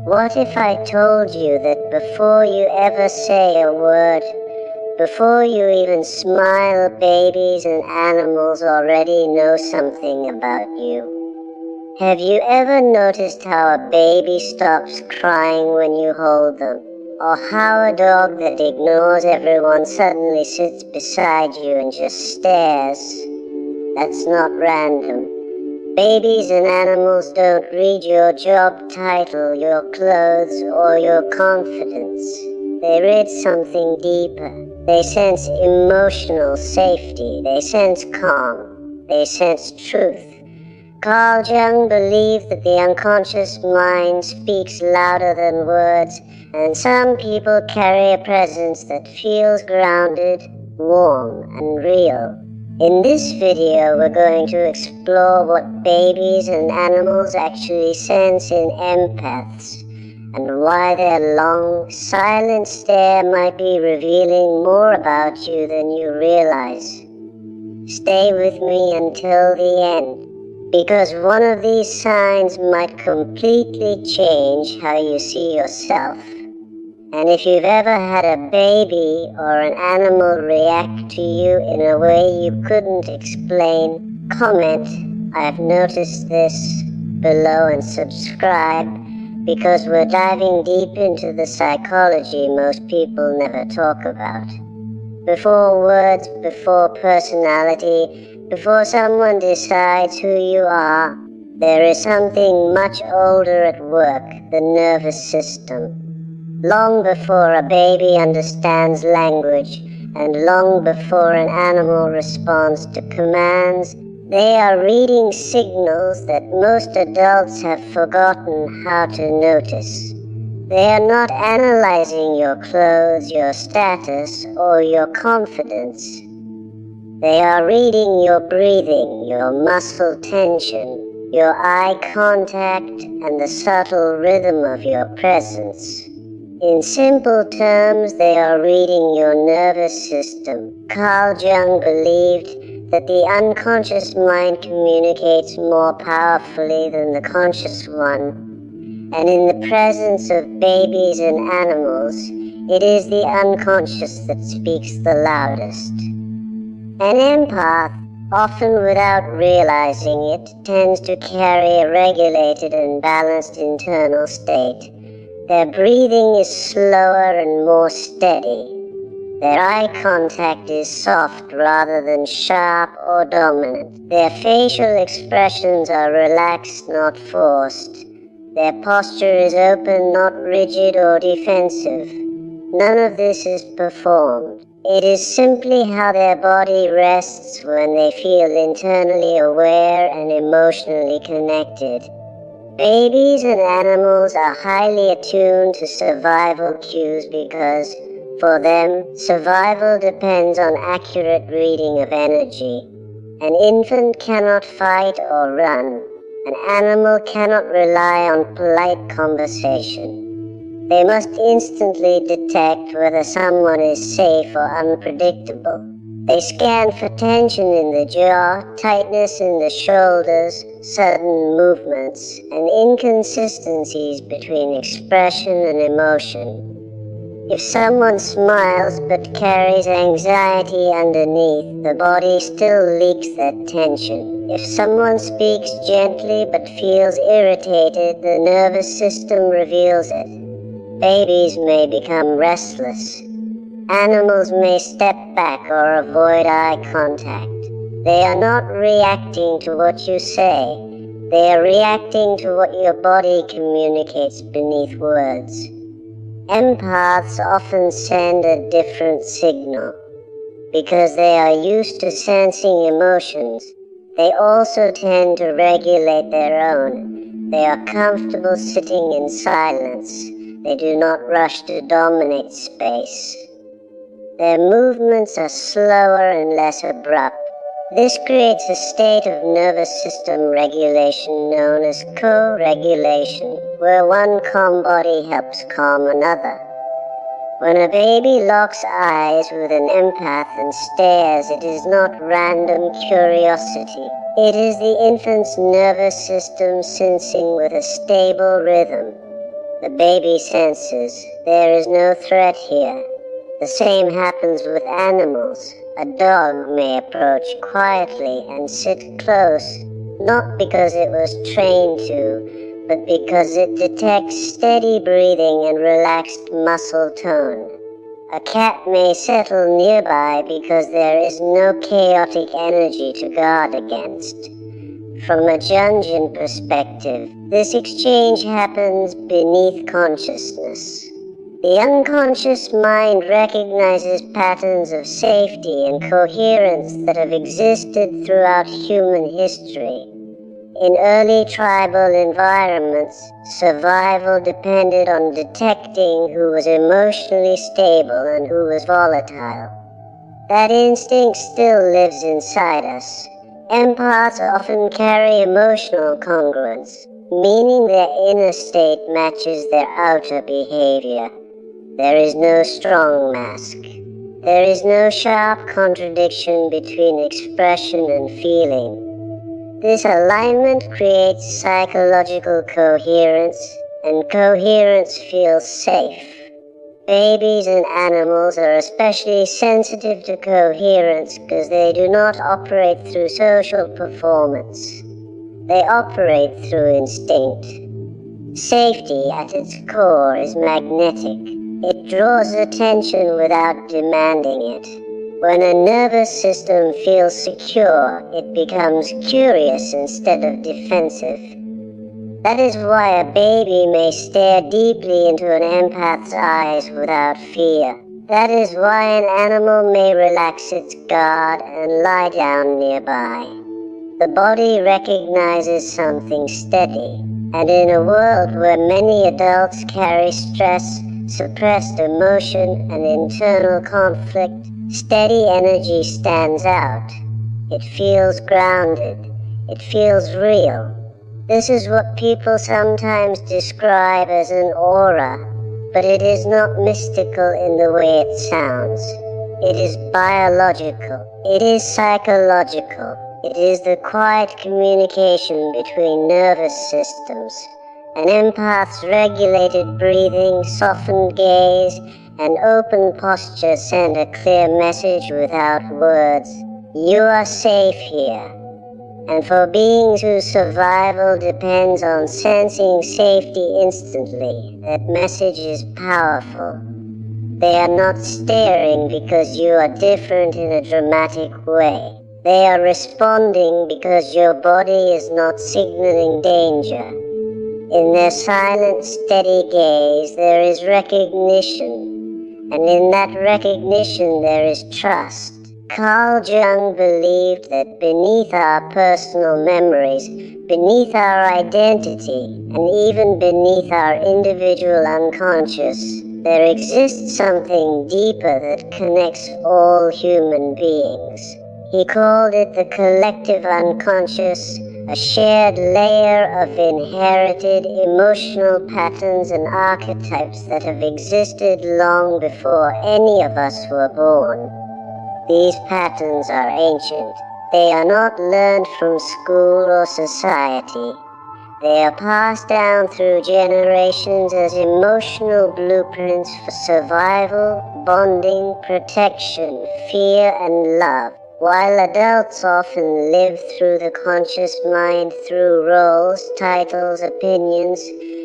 What if I told you that before you ever say a word, before you even smile, babies and animals already know something about you? Have you ever noticed how a baby stops crying when you hold them? Or how a dog that ignores everyone suddenly sits beside you and just stares? That's not random. Babies and animals don't read your job title, your clothes, or your confidence. They read something deeper. They sense emotional safety. They sense calm. They sense truth. Carl Jung believed that the unconscious mind speaks louder than words, and some people carry a presence that feels grounded, warm, and real. In this video, we're going to explore what babies and animals actually sense in empaths, and why their long, silent stare might be revealing more about you than you realize. Stay with me until the end, because one of these signs might completely change how you see yourself. And if you've ever had a baby or an animal react to you in a way you couldn't explain, comment, "I've noticed this," below and subscribe, because we're diving deep into the psychology most people never talk about. Before words, before personality, before someone decides who you are, there is something much older at work, the nervous system. Long before a baby understands language, and long before an animal responds to commands, they are reading signals that most adults have forgotten how to notice. They are not analyzing your clothes, your status, or your confidence. They are reading your breathing, your muscle tension, your eye contact, and the subtle rhythm of your presence. In simple terms, they are reading your nervous system. Carl Jung believed that the unconscious mind communicates more powerfully than the conscious one, and in the presence of babies and animals, it is the unconscious that speaks the loudest. An empath, often without realizing it, tends to carry a regulated and balanced internal state. Their breathing is slower and more steady. Their eye contact is soft rather than sharp or dominant. Their facial expressions are relaxed, not forced. Their posture is open, not rigid or defensive. None of this is performed. It is simply how their body rests when they feel internally aware and emotionally connected. Babies and animals are highly attuned to survival cues because, for them, survival depends on accurate reading of energy. An infant cannot fight or run. An animal cannot rely on polite conversation. They must instantly detect whether someone is safe or unpredictable. They scan for tension in the jaw, tightness in the shoulders, sudden movements, and inconsistencies between expression and emotion. If someone smiles but carries anxiety underneath, the body still leaks that tension. If someone speaks gently but feels irritated, the nervous system reveals it. Babies may become restless. Animals may step back or avoid eye contact. They are not reacting to what you say. They are reacting to what your body communicates beneath words. Empaths often send a different signal. Because they are used to sensing emotions, they also tend to regulate their own. They are comfortable sitting in silence. They do not rush to dominate space. Their movements are slower and less abrupt. This creates a state of nervous system regulation known as co-regulation, where one calm body helps calm another. When a baby locks eyes with an empath and stares, it is not random curiosity. It is the infant's nervous system sensing with a stable rhythm. The baby senses there is no threat here. The same happens with animals. A dog may approach quietly and sit close, not because it was trained to, but because it detects steady breathing and relaxed muscle tone. A cat may settle nearby because there is no chaotic energy to guard against. From a Jungian perspective, this exchange happens beneath consciousness. The unconscious mind recognizes patterns of safety and coherence that have existed throughout human history. In early tribal environments, survival depended on detecting who was emotionally stable and who was volatile. That instinct still lives inside us. Empaths often carry emotional congruence, meaning their inner state matches their outer behavior. There is no strong mask. There is no sharp contradiction between expression and feeling. This alignment creates psychological coherence, and coherence feels safe. Babies and animals are especially sensitive to coherence because they do not operate through social performance. They operate through instinct. Safety at its core is magnetic. It draws attention without demanding it. When a nervous system feels secure, it becomes curious instead of defensive. That is why a baby may stare deeply into an empath's eyes without fear. That is why an animal may relax its guard and lie down nearby. The body recognizes something steady, and in a world where many adults carry stress, suppressed emotion, and internal conflict, steady energy stands out. It feels grounded. It feels real. This is what people sometimes describe as an aura, but it is not mystical in the way it sounds. It is biological. It is psychological. It is the quiet communication between nervous systems. An empath's regulated breathing, softened gaze, and open posture send a clear message without words. You are safe here. And for beings whose survival depends on sensing safety instantly, that message is powerful. They are not staring because you are different in a dramatic way. They are responding because your body is not signaling danger. In their silent, steady gaze, there is recognition, and in that recognition there is trust. Carl Jung believed that beneath our personal memories, beneath our identity, and even beneath our individual unconscious, there exists something deeper that connects all human beings. He called it the collective unconscious, a shared layer of inherited emotional patterns and archetypes that have existed long before any of us were born. These patterns are ancient. They are not learned from school or society. They are passed down through generations as emotional blueprints for survival, bonding, protection, fear, and love. While adults often live through the conscious mind through roles, titles, opinions,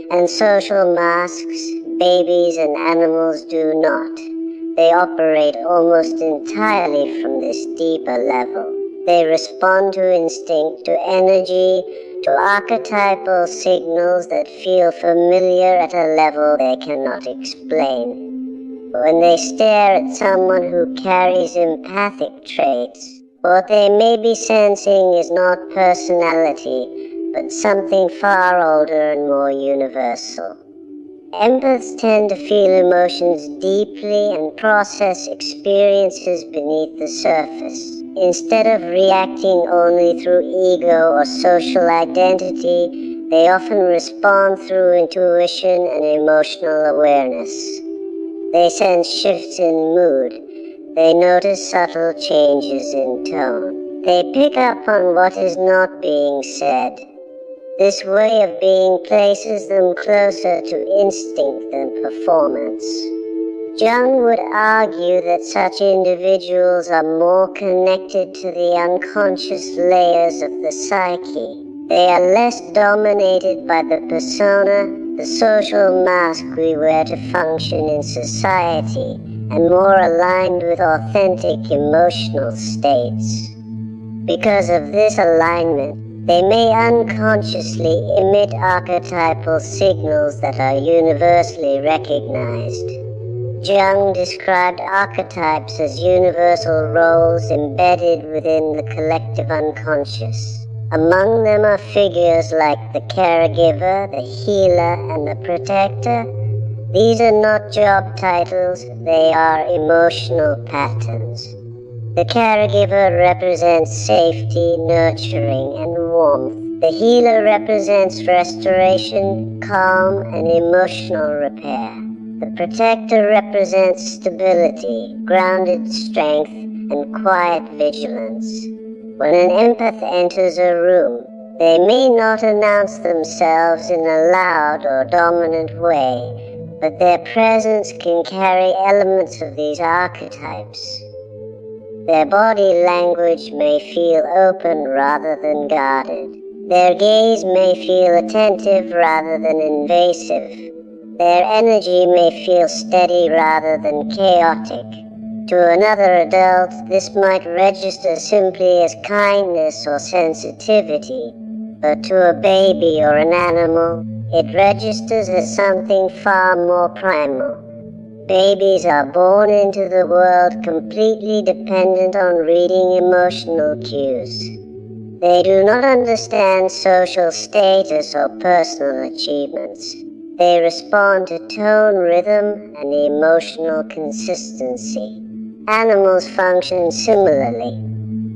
and social masks, babies and animals do not. They operate almost entirely from this deeper level. They respond to instinct, to energy, to archetypal signals that feel familiar at a level they cannot explain. When they stare at someone who carries empathic traits, what they may be sensing is not personality, but something far older and more universal. Empaths tend to feel emotions deeply and process experiences beneath the surface. Instead of reacting only through ego or social identity, they often respond through intuition and emotional awareness. They sense shifts in mood. They notice subtle changes in tone. They pick up on what is not being said. This way of being places them closer to instinct than performance. Jung would argue that such individuals are more connected to the unconscious layers of the psyche. They are less dominated by the persona, the social mask we wear to function in society, and more aligned with authentic emotional states. Because of this alignment, they may unconsciously emit archetypal signals that are universally recognized. Jung described archetypes as universal roles embedded within the collective unconscious. Among them are figures like the caregiver, the healer, and the protector. These are not job titles, they are emotional patterns. The caregiver represents safety, nurturing, and warmth. The healer represents restoration, calm, and emotional repair. The protector represents stability, grounded strength, and quiet vigilance. When an empath enters a room, they may not announce themselves in a loud or dominant way, but their presence can carry elements of these archetypes. Their body language may feel open rather than guarded. Their gaze may feel attentive rather than invasive. Their energy may feel steady rather than chaotic. To another adult, this might register simply as kindness or sensitivity, but to a baby or an animal, it registers as something far more primal. Babies are born into the world completely dependent on reading emotional cues. They do not understand social status or personal achievements. They respond to tone, rhythm, and emotional consistency. Animals function similarly.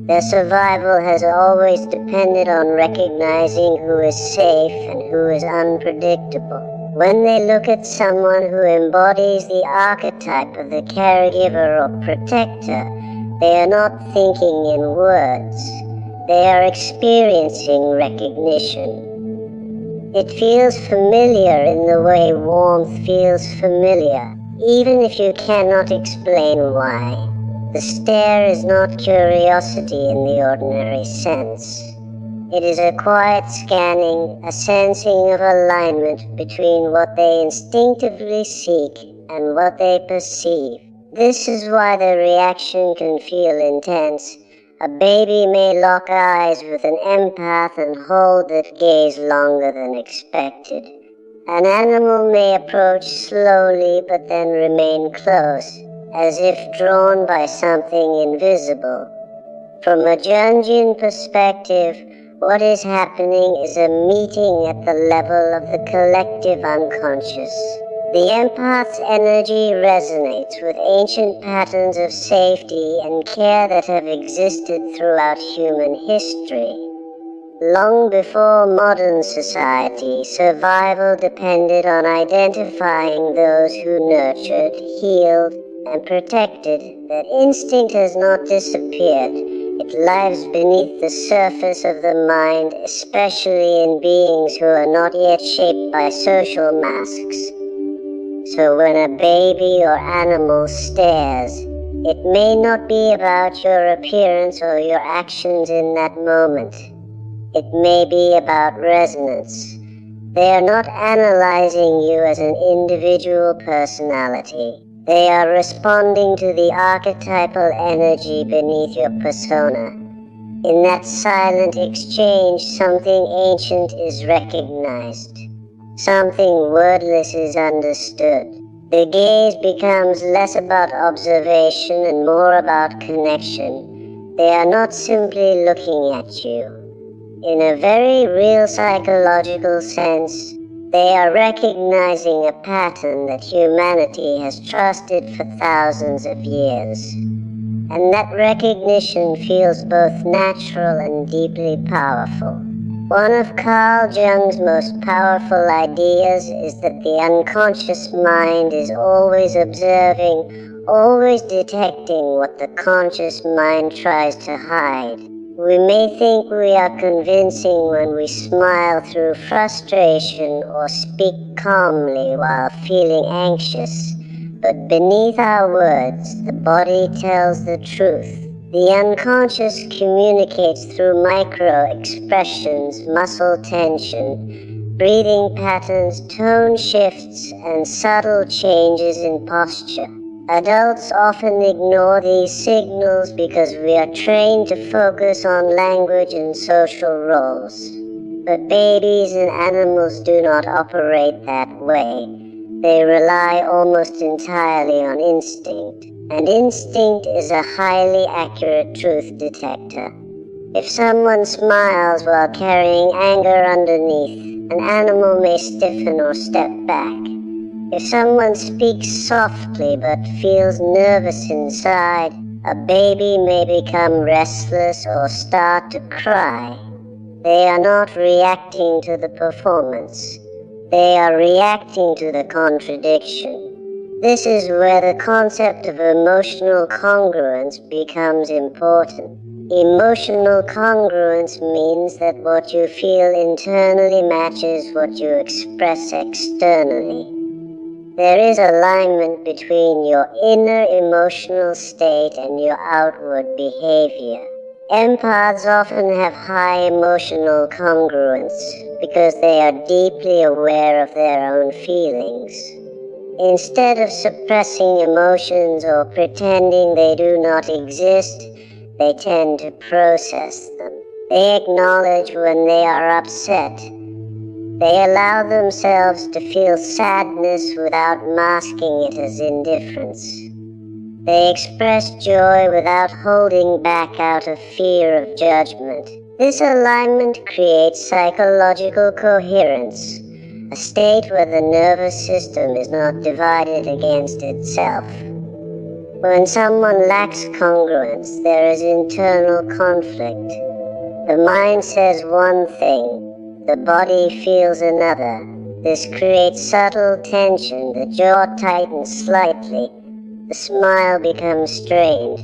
Their survival has always depended on recognizing who is safe and who is unpredictable. When they look at someone who embodies the archetype of the caregiver or protector, they are not thinking in words. They are experiencing recognition. It feels familiar in the way warmth feels familiar, even if you cannot explain why. The stare is not curiosity in the ordinary sense. It is a quiet scanning, a sensing of alignment between what they instinctively seek and what they perceive. This is why the reaction can feel intense. A baby may lock eyes with an empath and hold that gaze longer than expected. An animal may approach slowly but then remain close, as if drawn by something invisible. From a Jungian perspective, what is happening is a meeting at the level of the collective unconscious. The empath's energy resonates with ancient patterns of safety and care that have existed throughout human history. Long before modern society, survival depended on identifying those who nurtured, healed, and protected. That instinct has not disappeared. It lives beneath the surface of the mind, especially in beings who are not yet shaped by social masks. So when a baby or animal stares, it may not be about your appearance or your actions in that moment. It may be about resonance. They are not analyzing you as an individual personality. They are responding to the archetypal energy beneath your persona. In that silent exchange, something ancient is recognized. Something wordless is understood. The gaze becomes less about observation and more about connection. They are not simply looking at you. In a very real psychological sense, they are recognizing a pattern that humanity has trusted for thousands of years. And that recognition feels both natural and deeply powerful. One of Carl Jung's most powerful ideas is that the unconscious mind is always observing, always detecting what the conscious mind tries to hide. We may think we are convincing when we smile through frustration or speak calmly while feeling anxious, but beneath our words, the body tells the truth. The unconscious communicates through micro-expressions, muscle tension, breathing patterns, tone shifts, and subtle changes in posture. Adults often ignore these signals because we are trained to focus on language and social roles. But babies and animals do not operate that way. They rely almost entirely on instinct, and instinct is a highly accurate truth detector. If someone smiles while carrying anger underneath, an animal may stiffen or step back. If someone speaks softly but feels nervous inside, a baby may become restless or start to cry. They are not reacting to the performance. They are reacting to the contradiction. This is where the concept of emotional congruence becomes important. Emotional congruence means that what you feel internally matches what you express externally. There is alignment between your inner emotional state and your outward behavior. Empaths often have high emotional congruence because they are deeply aware of their own feelings. Instead of suppressing emotions or pretending they do not exist, they tend to process them. They acknowledge when they are upset. They allow themselves to feel sadness without masking it as indifference. They express joy without holding back out of fear of judgment. This alignment creates psychological coherence, a state where the nervous system is not divided against itself. When someone lacks congruence, there is internal conflict. The mind says one thing, the body feels another. This creates subtle tension. The jaw tightens slightly. The smile becomes strained.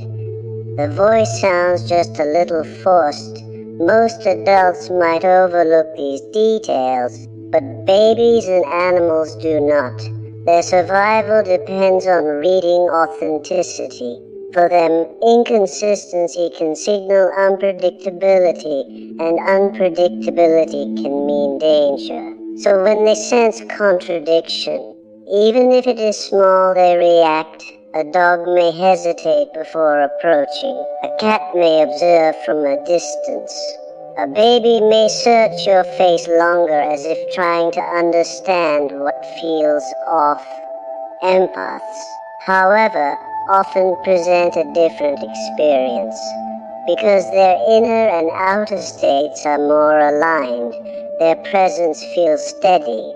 The voice sounds just a little forced. Most adults might overlook these details, but babies and animals do not. Their survival depends on reading authenticity. For them, inconsistency can signal unpredictability, and unpredictability can mean danger. So when they sense contradiction, even if it is small, they react. A dog may hesitate before approaching. A cat may observe from a distance. A baby may search your face longer as if trying to understand what feels off. Empaths, however, often present a different experience. Because their inner and outer states are more aligned, their presence feels steady.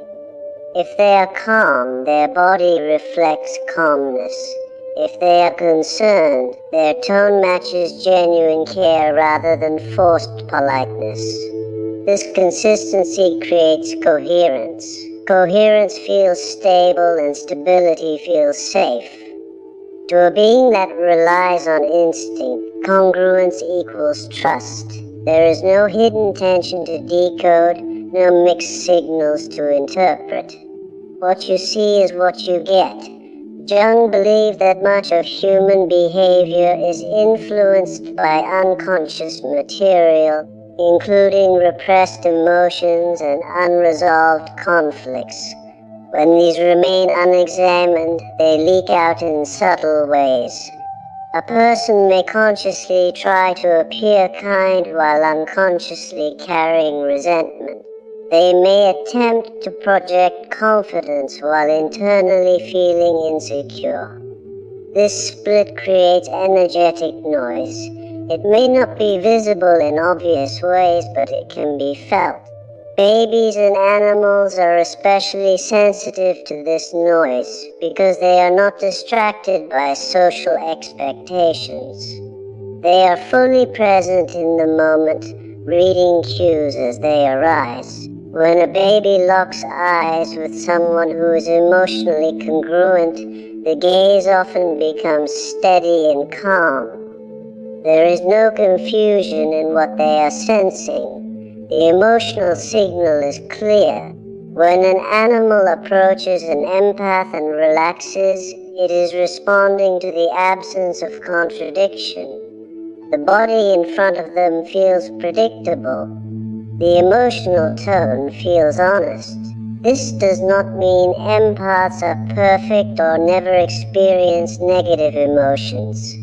If they are calm, their body reflects calmness. If they are concerned, their tone matches genuine care rather than forced politeness. This consistency creates coherence. Coherence feels stable and stability feels safe. To a being that relies on instinct, congruence equals trust. There is no hidden tension to decode, no mixed signals to interpret. What you see is what you get. Jung believed that much of human behavior is influenced by unconscious material, including repressed emotions and unresolved conflicts. When these remain unexamined, they leak out in subtle ways. A person may consciously try to appear kind while unconsciously carrying resentment. They may attempt to project confidence while internally feeling insecure. This split creates energetic noise. It may not be visible in obvious ways, but it can be felt. Babies and animals are especially sensitive to this noise because they are not distracted by social expectations. They are fully present in the moment, reading cues as they arise. When a baby locks eyes with someone who is emotionally congruent, the gaze often becomes steady and calm. There is no confusion in what they are sensing. The emotional signal is clear. When an animal approaches an empath and relaxes, it is responding to the absence of contradiction. The body in front of them feels predictable. The emotional tone feels honest. This does not mean empaths are perfect or never experience negative emotions.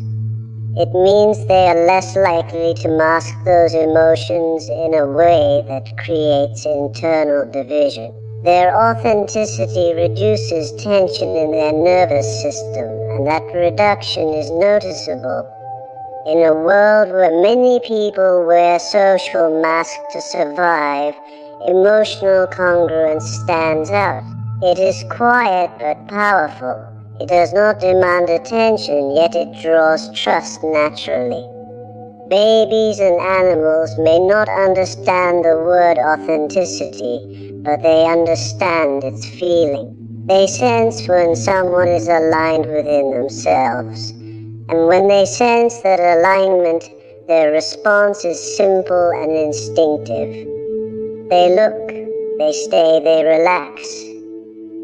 It means they are less likely to mask those emotions in a way that creates internal division. Their authenticity reduces tension in their nervous system, and that reduction is noticeable. In a world where many people wear social masks to survive, emotional congruence stands out. It is quiet but powerful. It does not demand attention, yet it draws trust naturally. Babies and animals may not understand the word authenticity, but they understand its feeling. They sense when someone is aligned within themselves. And when they sense that alignment, their response is simple and instinctive. They look, they stay, they relax.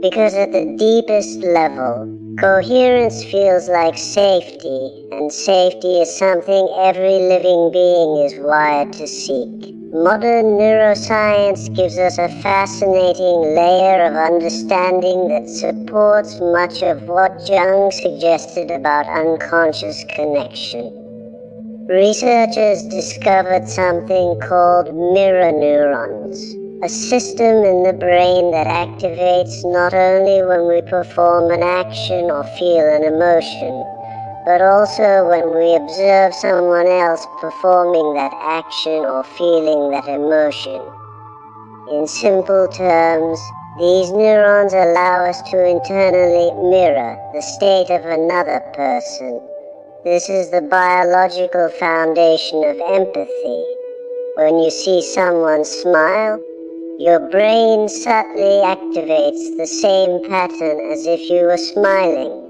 Because at the deepest level, coherence feels like safety, and safety is something every living being is wired to seek. Modern neuroscience gives us a fascinating layer of understanding that supports much of what Jung suggested about unconscious connection. Researchers discovered something called mirror neurons, a system in the brain that activates not only when we perform an action or feel an emotion, but also when we observe someone else performing that action or feeling that emotion. In simple terms, these neurons allow us to internally mirror the state of another person. This is the biological foundation of empathy. When you see someone smile, your brain subtly activates the same pattern as if you were smiling.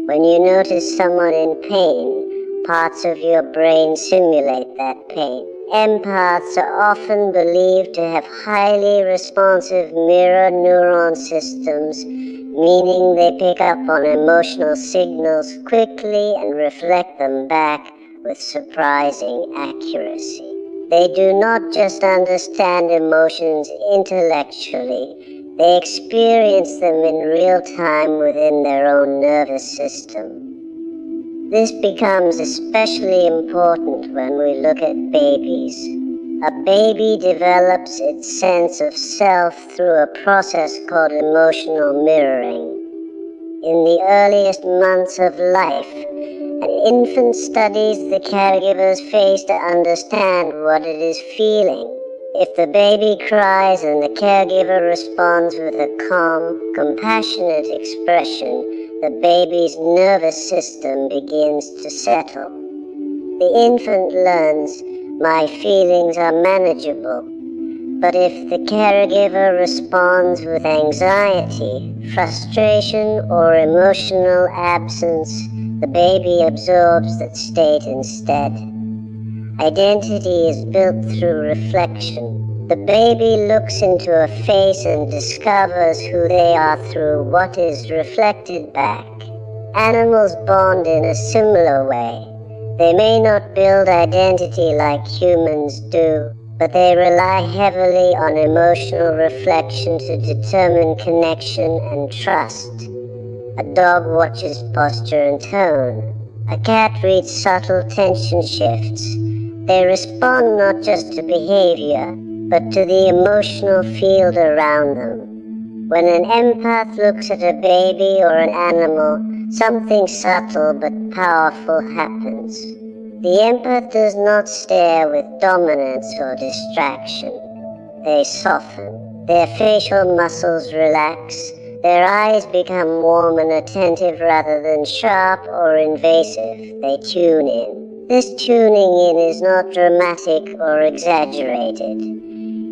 When you notice someone in pain, parts of your brain simulate that pain. Empaths are often believed to have highly responsive mirror neuron systems, meaning they pick up on emotional signals quickly and reflect them back with surprising accuracy. They do not just understand emotions intellectually, they experience them in real time within their own nervous system. This becomes especially important when we look at babies. A baby develops its sense of self through a process called emotional mirroring. In the earliest months of life, an infant studies the caregiver's face to understand what it is feeling. If the baby cries and the caregiver responds with a calm, compassionate expression, the baby's nervous system begins to settle. The infant learns, my feelings are manageable. But if the caregiver responds with anxiety, frustration, or emotional absence, the baby absorbs that state instead. Identity is built through reflection. The baby looks into a face and discovers who they are through what is reflected back. Animals bond in a similar way. They may not build identity like humans do, but they rely heavily on emotional reflection to determine connection and trust. A dog watches posture and tone. A cat reads subtle tension shifts. They respond not just to behavior, but to the emotional field around them. When an empath looks at a baby or an animal, something subtle but powerful happens. The empath does not stare with dominance or distraction. They soften. Their facial muscles relax. Their eyes become warm and attentive rather than sharp or invasive. They tune in. This tuning in is not dramatic or exaggerated.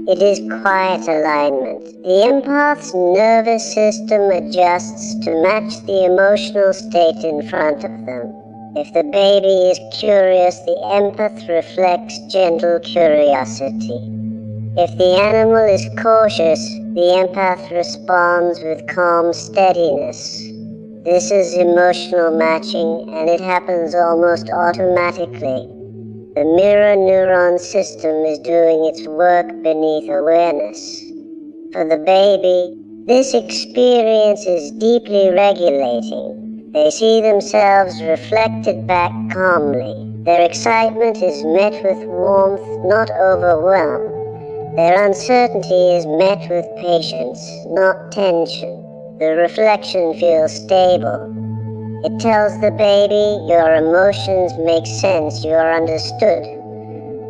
It is quiet alignment. The empath's nervous system adjusts to match the emotional state in front of them. If the baby is curious, the empath reflects gentle curiosity. If the animal is cautious, the empath responds with calm steadiness. This is emotional matching, and it happens almost automatically. The mirror neuron system is doing its work beneath awareness. For the baby, this experience is deeply regulating. They see themselves reflected back calmly. Their excitement is met with warmth, not overwhelm. Their uncertainty is met with patience, not tension. The reflection feels stable. It tells the baby, your emotions make sense, you are understood.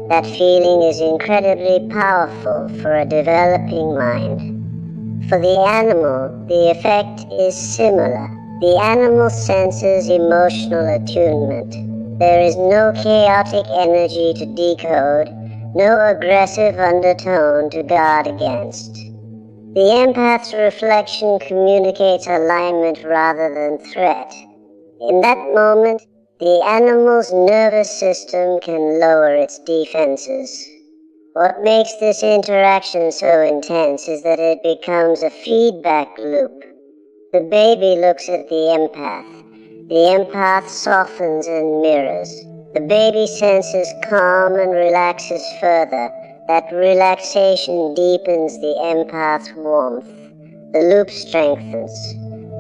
That feeling is incredibly powerful for a developing mind. For the animal, the effect is similar. The animal senses emotional attunement. There is no chaotic energy to decode, no aggressive undertone to guard against. The empath's reflection communicates alignment rather than threat. In that moment, the animal's nervous system can lower its defenses. What makes this interaction so intense is that it becomes a feedback loop. The baby looks at the empath. The empath softens and mirrors. The baby senses calm and relaxes further. That relaxation deepens the empath's warmth. The loop strengthens.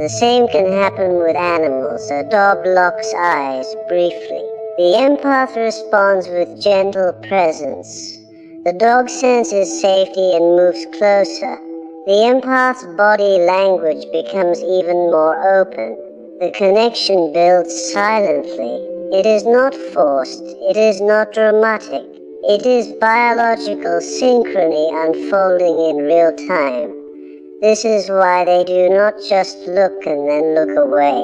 The same can happen with animals. A dog locks eyes briefly. The empath responds with gentle presence. The dog senses safety and moves closer. The empath's body language becomes even more open. The connection builds silently. It is not forced. It is not dramatic. It is biological synchrony unfolding in real time. This is why they do not just look and then look away.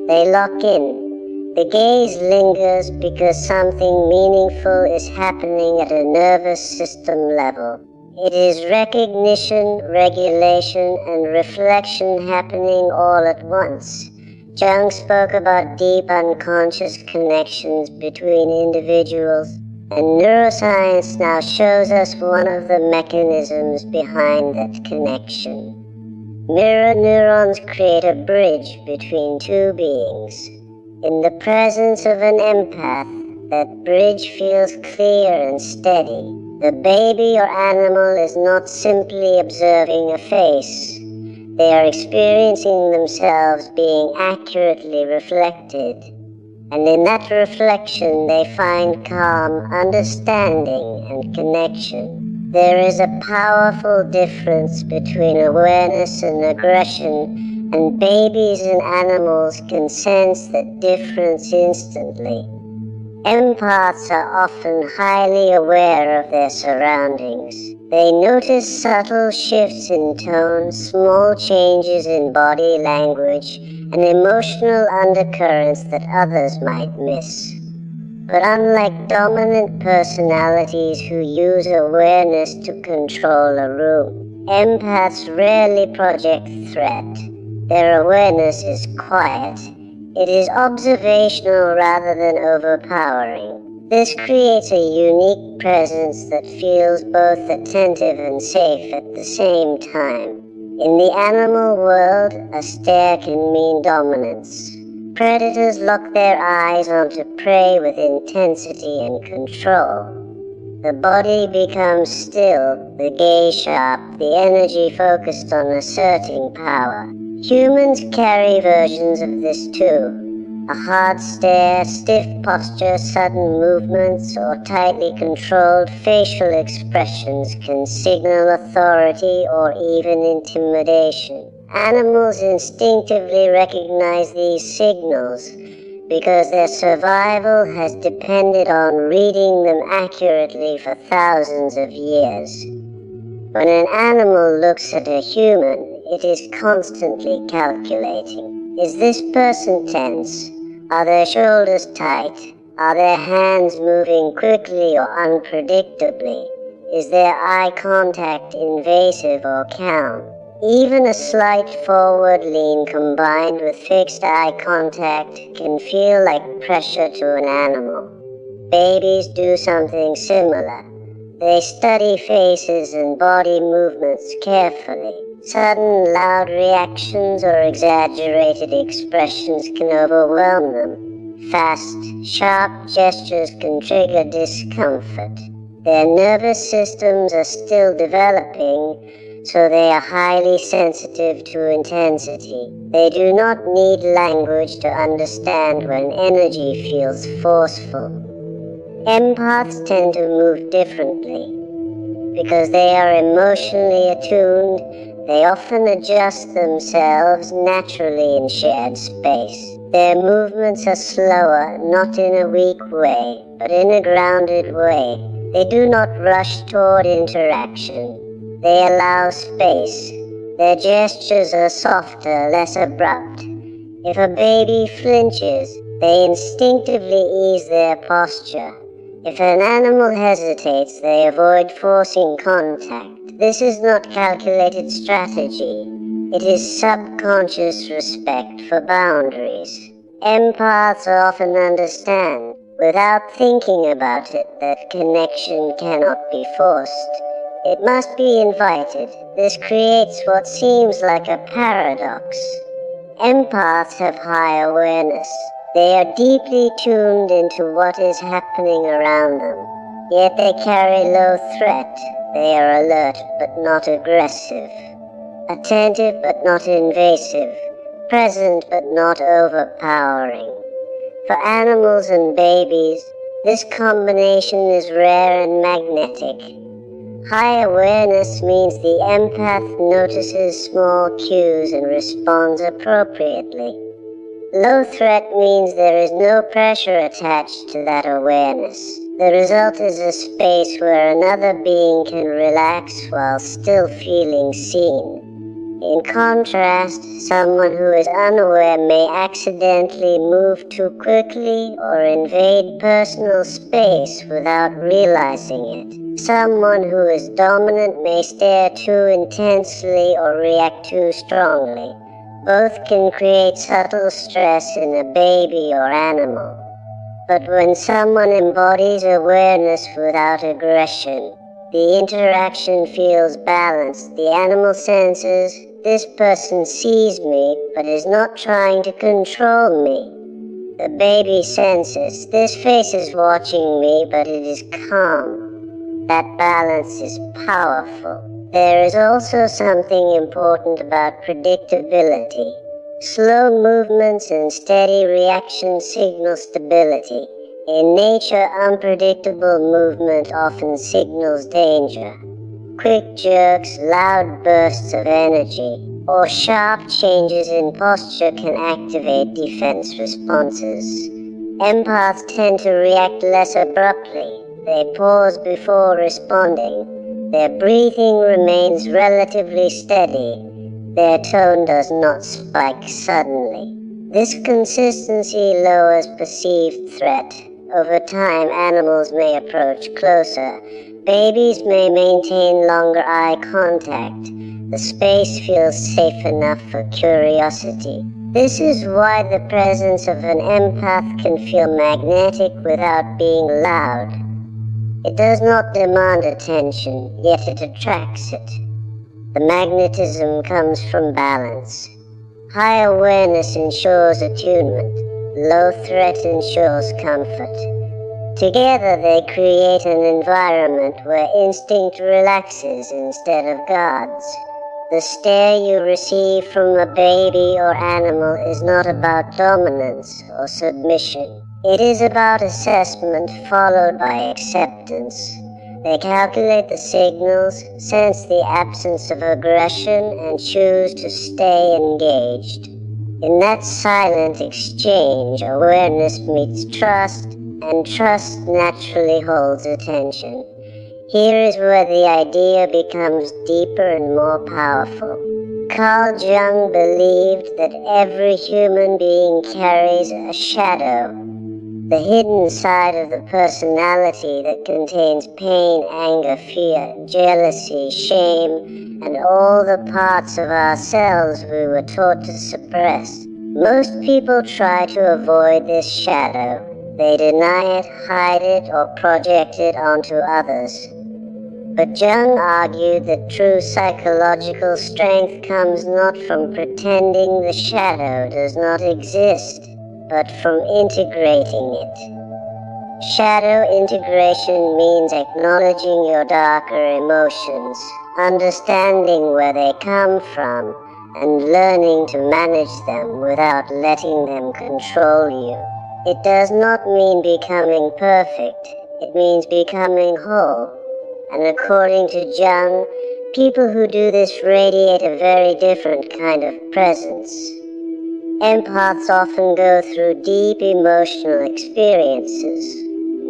They lock in. The gaze lingers because something meaningful is happening at a nervous system level. It is recognition, regulation, and reflection happening all at once. Jung spoke about deep unconscious connections between individuals, and neuroscience now shows us one of the mechanisms behind that connection. Mirror neurons create a bridge between two beings. In the presence of an empath, that bridge feels clear and steady. The baby or animal is not simply observing a face. They are experiencing themselves being accurately reflected. And in that reflection they find calm, understanding, and connection. There is a powerful difference between awareness and aggression, and babies and animals can sense that difference instantly. Empaths are often highly aware of their surroundings. They notice subtle shifts in tone, small changes in body language, and emotional undercurrents that others might miss. But unlike dominant personalities who use awareness to control a room, empaths rarely project threat. Their awareness is quiet. It is observational rather than overpowering. This creates a unique presence that feels both attentive and safe at the same time. In the animal world, a stare can mean dominance. Predators lock their eyes onto prey with intensity and control. The body becomes still, the gaze sharp, the energy focused on asserting power. Humans carry versions of this too. A hard stare, stiff posture, sudden movements, or tightly controlled facial expressions can signal authority or even intimidation. Animals instinctively recognize these signals because their survival has depended on reading them accurately for thousands of years. When an animal looks at a human, it is constantly calculating. Is this person tense? Are their shoulders tight? Are their hands moving quickly or unpredictably? Is their eye contact invasive or calm? Even a slight forward lean combined with fixed eye contact can feel like pressure to an animal. Babies do something similar. They study faces and body movements carefully. Sudden loud reactions or exaggerated expressions can overwhelm them. Fast, sharp gestures can trigger discomfort. Their nervous systems are still developing, so they are highly sensitive to intensity. They do not need language to understand when energy feels forceful. Empaths tend to move differently. Because they are emotionally attuned, they often adjust themselves naturally in shared space. Their movements are slower, not in a weak way, but in a grounded way. They do not rush toward interaction. They allow space. Their gestures are softer, less abrupt. If a baby flinches, they instinctively ease their posture. If an animal hesitates, they avoid forcing contact. This is not calculated strategy. It is subconscious respect for boundaries. Empaths often understand, without thinking about it, that connection cannot be forced. It must be invited. This creates what seems like a paradox. Empaths have high awareness. They are deeply tuned into what is happening around them. Yet they carry low threat. They are alert but not aggressive. Attentive but not invasive. Present but not overpowering. For animals and babies, this combination is rare and magnetic. High awareness means the empath notices small cues and responds appropriately. Low threat means there is no pressure attached to that awareness. The result is a space where another being can relax while still feeling seen. In contrast, someone who is unaware may accidentally move too quickly or invade personal space without realizing it. Someone who is dominant may stare too intensely or react too strongly. Both can create subtle stress in a baby or animal. But when someone embodies awareness without aggression, the interaction feels balanced. The animal senses, this person sees me but is not trying to control me. The baby senses, this face is watching me but it is calm. That balance is powerful. There is also something important about predictability. Slow movements and steady reaction signal stability. In nature, unpredictable movement often signals danger. Quick jerks, loud bursts of energy, or sharp changes in posture can activate defense responses. Empaths tend to react less abruptly. They pause before responding. Their breathing remains relatively steady. Their tone does not spike suddenly. This consistency lowers perceived threat. Over time, animals may approach closer. Babies may maintain longer eye contact. The space feels safe enough for curiosity. This is why the presence of an empath can feel magnetic without being loud. It does not demand attention, yet it attracts it. The magnetism comes from balance. High awareness ensures attunement. Low threat ensures comfort. Together they create an environment where instinct relaxes instead of guards. The stare you receive from a baby or animal is not about dominance or submission. It is about assessment followed by acceptance. They calculate the signals, sense the absence of aggression, and choose to stay engaged. In that silent exchange, awareness meets trust, and trust naturally holds attention. Here is where the idea becomes deeper and more powerful. Carl Jung believed that every human being carries a shadow. the hidden side of the personality that contains pain, anger, fear, jealousy, shame, and all the parts of ourselves we were taught to suppress. Most people try to avoid this shadow. They deny it, hide it, or project it onto others. But Jung argued that true psychological strength comes not from pretending the shadow does not exist, but from integrating it. Shadow integration means acknowledging your darker emotions, understanding where they come from, and learning to manage them without letting them control you. It does not mean becoming perfect, it means becoming whole. And according to Jung, people who do this radiate a very different kind of presence. Empaths often go through deep emotional experiences.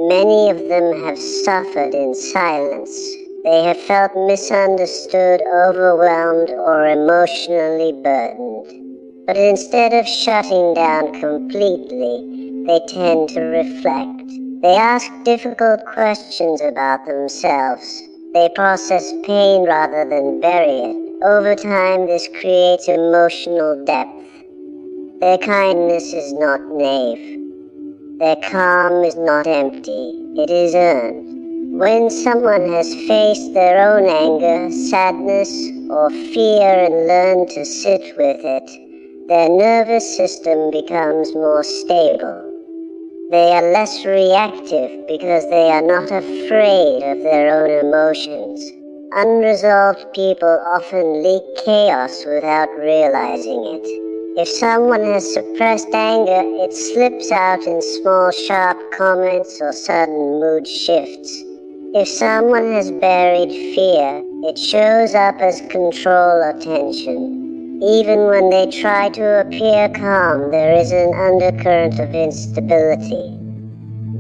Many of them have suffered in silence. They have felt misunderstood, overwhelmed, or emotionally burdened. But instead of shutting down completely, they tend to reflect. They ask difficult questions about themselves. They process pain rather than bury it. Over time, this creates emotional depth. Their kindness is not naive. Their calm is not empty. It is earned. When someone has faced their own anger, sadness, or fear and learned to sit with it, their nervous system becomes more stable. They are less reactive because they are not afraid of their own emotions. Unresolved people often leak chaos without realizing it. If someone has suppressed anger, it slips out in small, sharp comments or sudden mood shifts. If someone has buried fear, it shows up as control or tension. Even when they try to appear calm, there is an undercurrent of instability.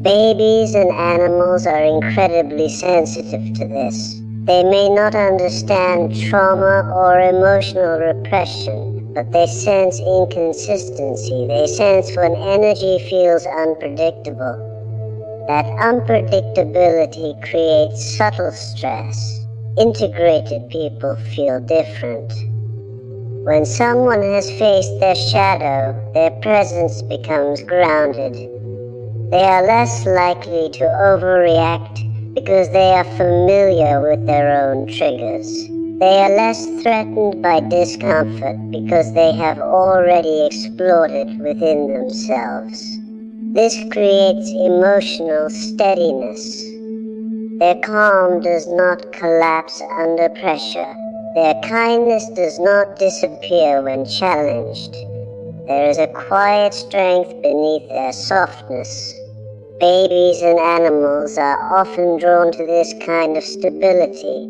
Babies and animals are incredibly sensitive to this. They may not understand trauma or emotional repression, but they sense inconsistency. They sense when energy feels unpredictable. That unpredictability creates subtle stress. Integrated people feel different. When someone has faced their shadow, their presence becomes grounded. They are less likely to overreact because they are familiar with their own triggers. They are less threatened by discomfort because they have already explored it within themselves. This creates emotional steadiness. Their calm does not collapse under pressure. Their kindness does not disappear when challenged. There is a quiet strength beneath their softness. Babies and animals are often drawn to this kind of stability,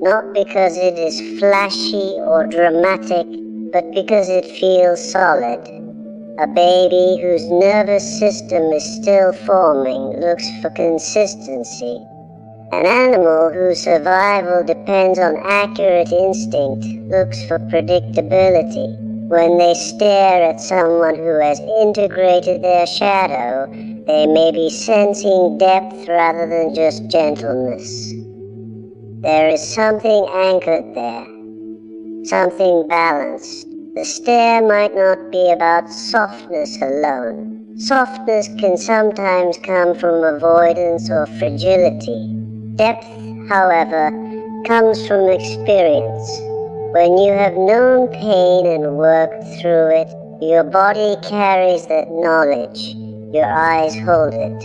not because it is flashy or dramatic, but because it feels solid. A baby whose nervous system is still forming looks for consistency. An animal whose survival depends on accurate instinct looks for predictability. When they stare at someone who has integrated their shadow, they may be sensing depth rather than just gentleness. There is something anchored there, something balanced. The stare might not be about softness alone. Softness can sometimes come from avoidance or fragility. Depth, however, comes from experience. When you have known pain and worked through it, your body carries that knowledge. Your eyes hold it.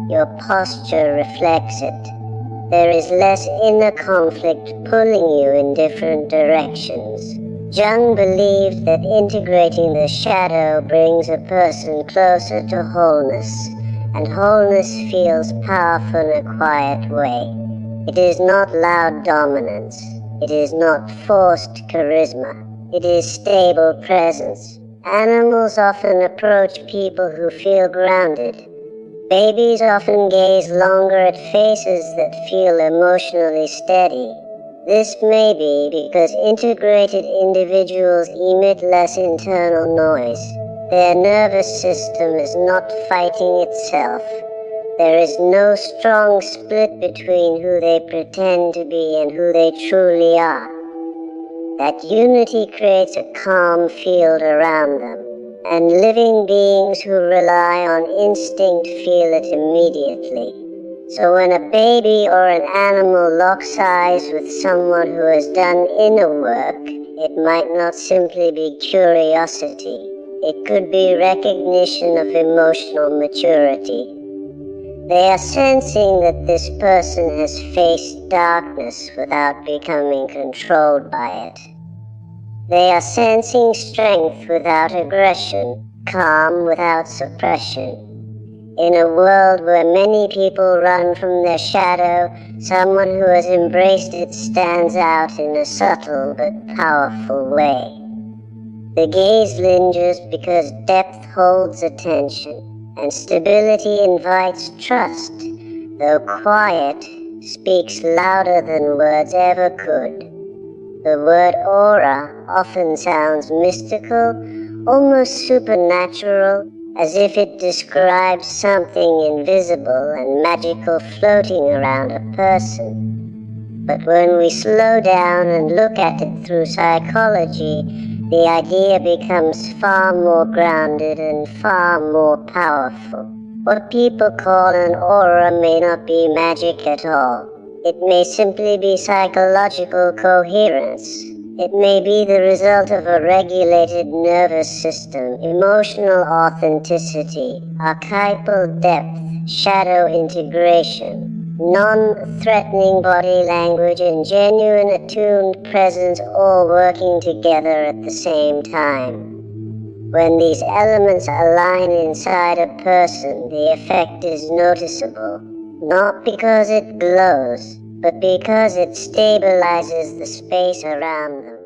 Your posture reflects it. There is less inner conflict pulling you in different directions. Jung believed that integrating the shadow brings a person closer to wholeness, and wholeness feels powerful in a quiet way. It is not loud dominance. It is not forced charisma. It is stable presence. Animals often approach people who feel grounded. Babies often gaze longer at faces that feel emotionally steady. This may be because integrated individuals emit less internal noise. Their nervous system is not fighting itself. There is no strong split between who they pretend to be and who they truly are. That unity creates a calm field around them, and living beings who rely on instinct feel it immediately. So when a baby or an animal locks eyes with someone who has done inner work, it might not simply be curiosity. It could be recognition of emotional maturity. They are sensing that this person has faced darkness without becoming controlled by it. They are sensing strength without aggression, calm without suppression. In a world where many people run from their shadow, someone who has embraced it stands out in a subtle but powerful way. The gaze lingers because depth holds attention, and stability invites trust, though quiet speaks louder than words ever could. The word aura often sounds mystical, almost supernatural, as if it describes something invisible and magical floating around a person. But when we slow down and look at it through psychology, the idea becomes far more grounded and far more powerful. What people call an aura may not be magic at all. It may simply be psychological coherence. It may be the result of a regulated nervous system, emotional authenticity, archetypal depth, shadow integration, non-threatening body language, and genuine attuned presence all working together at the same time. When these elements align inside a person, the effect is noticeable, not because it glows, but because it stabilizes the space around them.